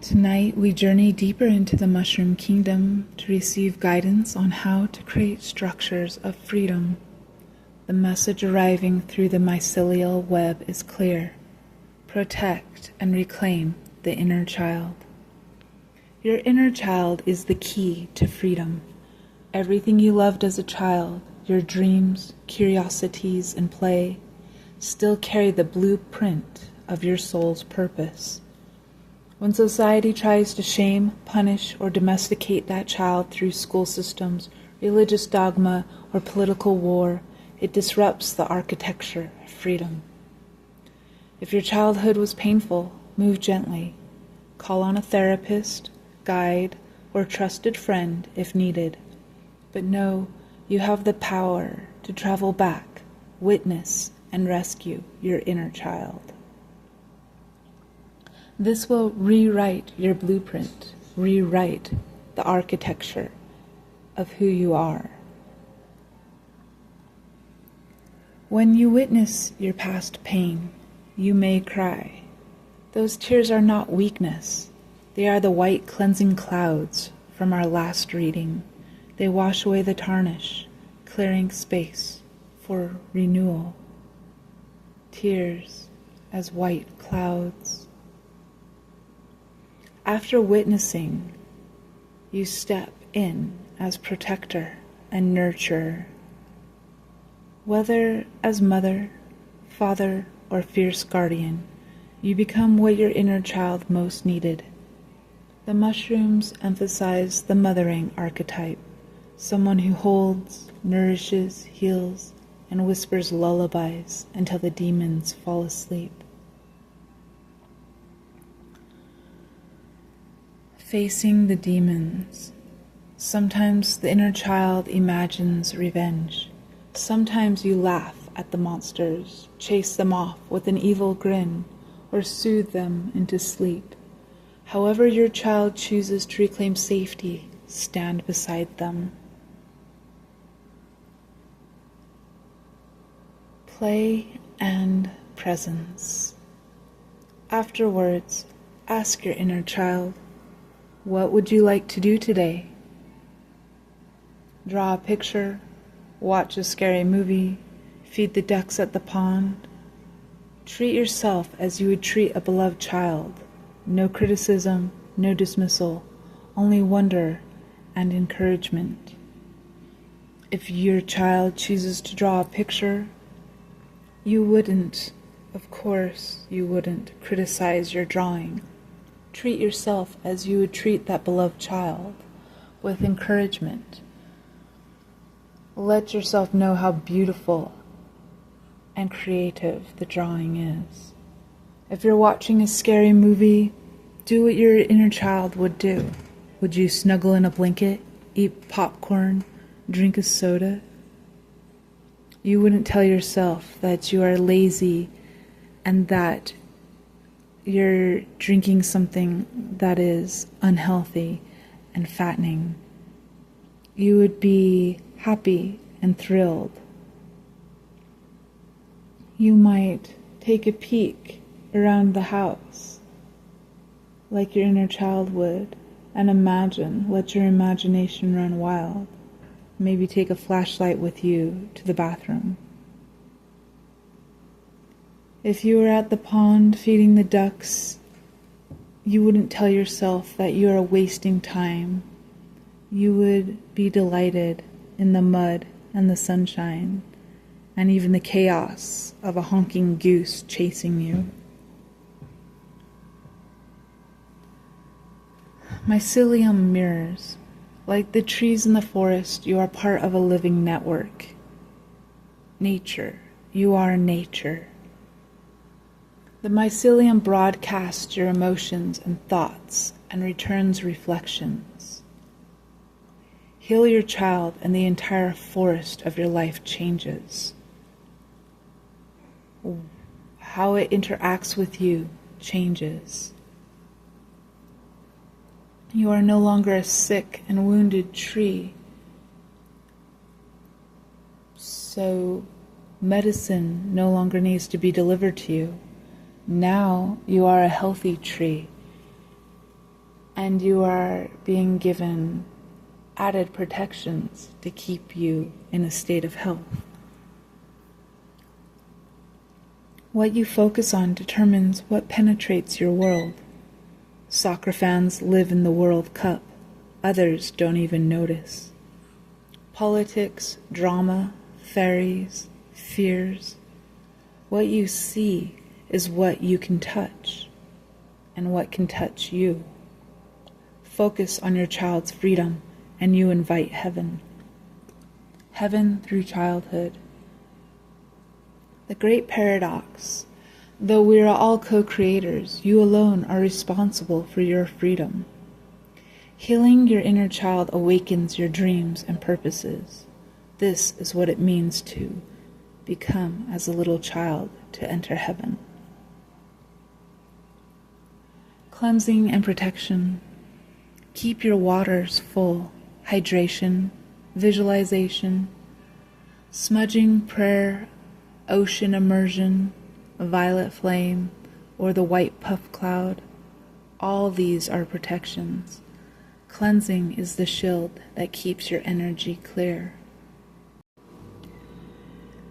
Tonight we journey deeper into the mushroom kingdom to receive guidance on how to create structures of freedom. The message arriving through the mycelial web is clear. Protect and reclaim the inner child. Your inner child is the key to freedom. Everything you loved as a child, your dreams, curiosities, and play, still carry the blueprint of your soul's purpose. When society tries to shame, punish, or domesticate that child through school systems, religious dogma, or political war, it disrupts the architecture of freedom. If your childhood was painful, move gently. Call on a therapist, guide, or trusted friend if needed. But know you have the power to travel back, witness, and rescue your inner child. This will rewrite your blueprint, rewrite the architecture of who you are. When you witness your past pain, you may cry. Those tears are not weakness. They are the white cleansing clouds from our last reading. They wash away the tarnish, clearing space for renewal. Tears as white clouds. After witnessing, you step in as protector and nurturer. Whether as mother, father, or fierce guardian, you become what your inner child most needed. The mushrooms emphasize the mothering archetype, someone who holds, nourishes, heals, and whispers lullabies until the demons fall asleep. Facing the demons. Sometimes the inner child imagines revenge. Sometimes you laugh at the monsters, chase them off with an evil grin, or soothe them into sleep. However your child chooses to reclaim safety, stand beside them. Play and presence. Afterwards, ask your inner child, what would you like to do today? Draw a picture, watch a scary movie, feed the ducks at the pond. Treat yourself as you would treat a beloved child. No criticism, no dismissal, only wonder and encouragement. If your child chooses to draw a picture, you wouldn't, of course, you wouldn't criticize your drawing. Treat yourself as you would treat that beloved child, with encouragement. Let yourself know how beautiful and creative the drawing is. If you're watching a scary movie, do what your inner child would do. Would you snuggle in a blanket, eat popcorn, drink a soda? You wouldn't tell yourself that you are lazy and that you're drinking something that is unhealthy and fattening. You would be happy and thrilled. You might take a peek around the house like your inner child would and let your imagination run wild. Maybe take a flashlight with you to the bathroom. If you were at the pond feeding the ducks, you wouldn't tell yourself that you are wasting time. You would be delighted in the mud and the sunshine, and even the chaos of a honking goose chasing you. Mycelium mirrors. Like the trees in the forest, you are part of a living network. Nature. You are nature. The mycelium broadcasts your emotions and thoughts and returns reflections. Heal your child and the entire forest of your life changes. How it interacts with you changes. You are no longer a sick and wounded tree. So medicine no longer needs to be delivered to you. Now you are a healthy tree. and you are being given added protections to keep you in a state of health. What you focus on determines what penetrates your world. Soccer fans live in the World Cup. Others don't even notice. Politics, drama, fairies, fears. What you see is what you can touch, and what can touch you. Focus on your child's freedom, and you invite heaven. Heaven through childhood. The great paradox: though we are all co-creators, you alone are responsible for your freedom. Healing your inner child awakens your dreams and purposes. This is what it means to become as a little child to enter heaven. Cleansing and protection. Keep your waters full. Hydration, visualization, smudging, prayer, ocean immersion, violet flame, or the white puff cloud. All these are protections. Cleansing is the shield that keeps your energy clear.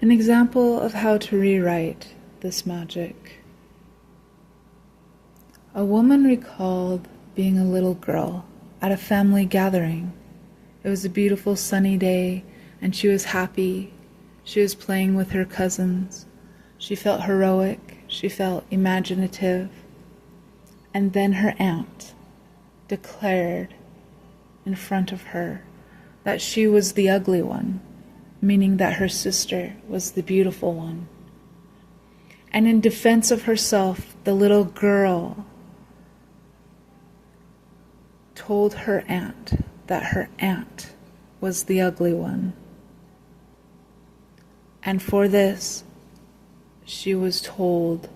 An example of how to rewrite this magic. A woman recalled being a little girl at a family gathering. It was a beautiful sunny day, and she was happy. She was playing with her cousins. She felt heroic. She felt imaginative. And then her aunt declared in front of her that she was the ugly one, meaning that her sister was the beautiful one. And in defense of herself, the little girl told her aunt that her aunt was the ugly one. And for this, she was told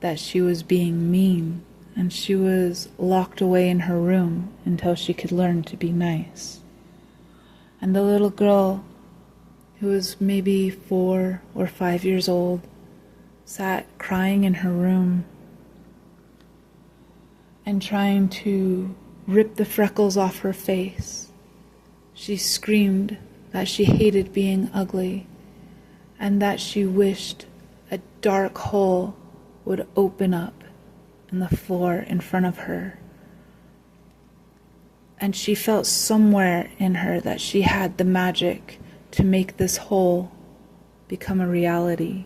that she was being mean, and she was locked away in her room until she could learn to be nice. And the little girl, who was maybe 4 or 5 years old, sat crying in her room and trying to rip the freckles off her face. She screamed that she hated being ugly and that she wished a dark hole would open up in the floor in front of her. And she felt somewhere in her that she had the magic to make this hole become a reality,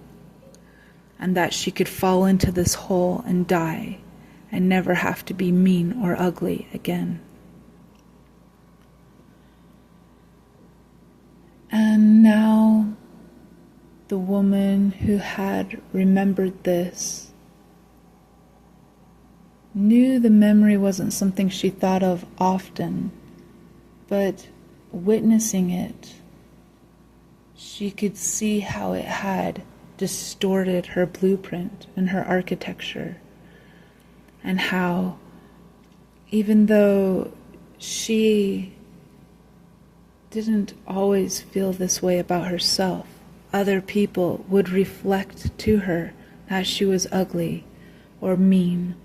and that she could fall into this hole and die and never have to be mean or ugly again. And now the woman who had remembered this knew the memory wasn't something she thought of often, but witnessing it, she could see how it had distorted her blueprint and her architecture, and how, even though she didn't always feel this way about herself, other people would reflect to her that she was ugly or mean.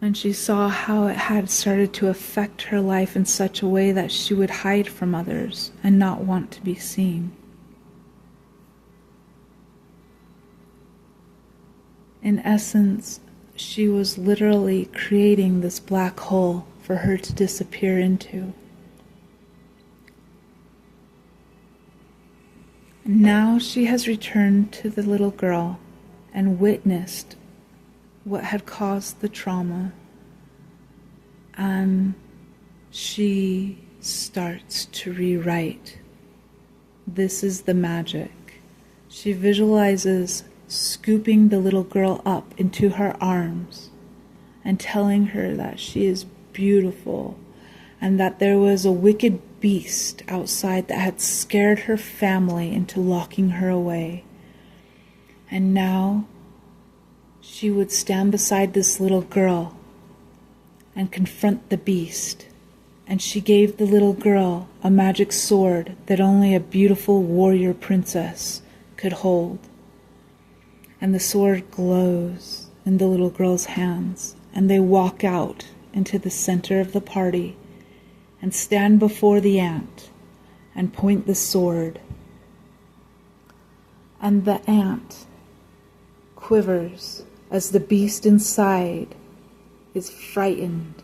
And she saw how it had started to affect her life in such a way that she would hide from others and not want to be seen. In essence, she was literally creating this black hole for her to disappear into. Now she has returned to the little girl and witnessed what had caused the trauma, and she starts to rewrite. This is the magic. She visualizes scooping the little girl up into her arms and telling her that she is beautiful and that there was a wicked beast outside that had scared her family into locking her away. And now she would stand beside this little girl and confront the beast. And she gave the little girl a magic sword that only a beautiful warrior princess could hold. and the sword glows in the little girl's hands, and they walk out into the center of the party and stand before the ant and point the sword. And the ant quivers as the beast inside is frightened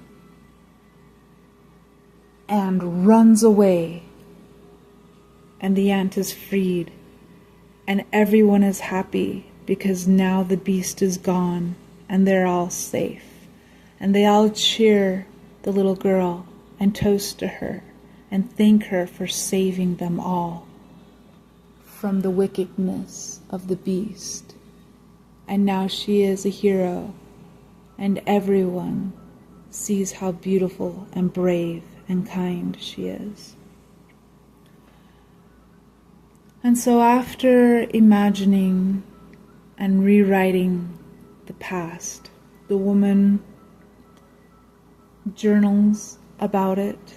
and runs away, and the ant is freed, and everyone is happy because now the beast is gone and they're all safe. And they all cheer the little girl and toast to her and thank her for saving them all from the wickedness of the beast. And now she is a hero, and everyone sees how beautiful and brave and kind she is. And so after imagining and rewriting the past, the woman journals about it,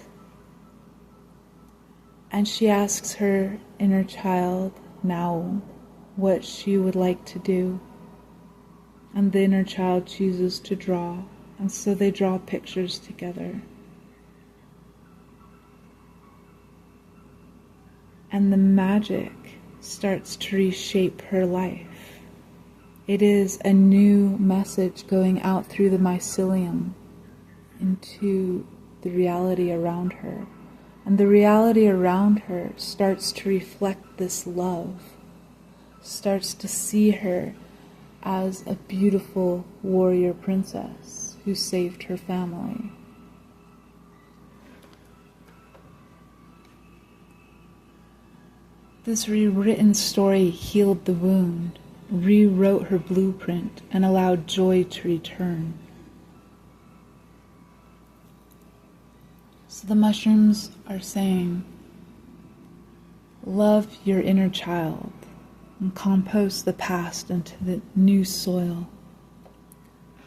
and she asks her inner child now what she would like to do. And the inner child chooses to draw, and so they draw pictures together. And the magic starts to reshape her life. It is a new message going out through the mycelium into the reality around her. And the reality around her starts to reflect this love, starts to see her as a beautiful warrior princess who saved her family. This rewritten story healed the wound, rewrote her blueprint, and allowed joy to return. So the mushrooms are saying, love your inner child and compost the past into the new soil.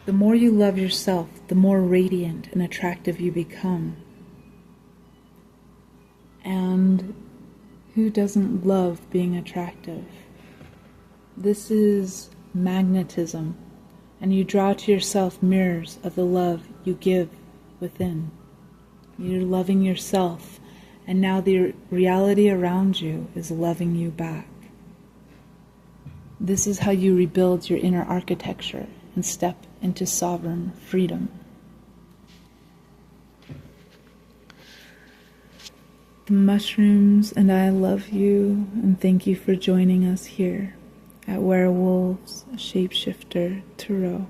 The more you love yourself, the more radiant and attractive you become. And who doesn't love being attractive? This is magnetism, and you draw to yourself mirrors of the love you give within. You're loving yourself, and now the reality around you is loving you back. This is how you rebuild your inner architecture and step into sovereign freedom. The mushrooms and I love you, and thank you for joining us here at Werewolves Shapeshifter Tarot.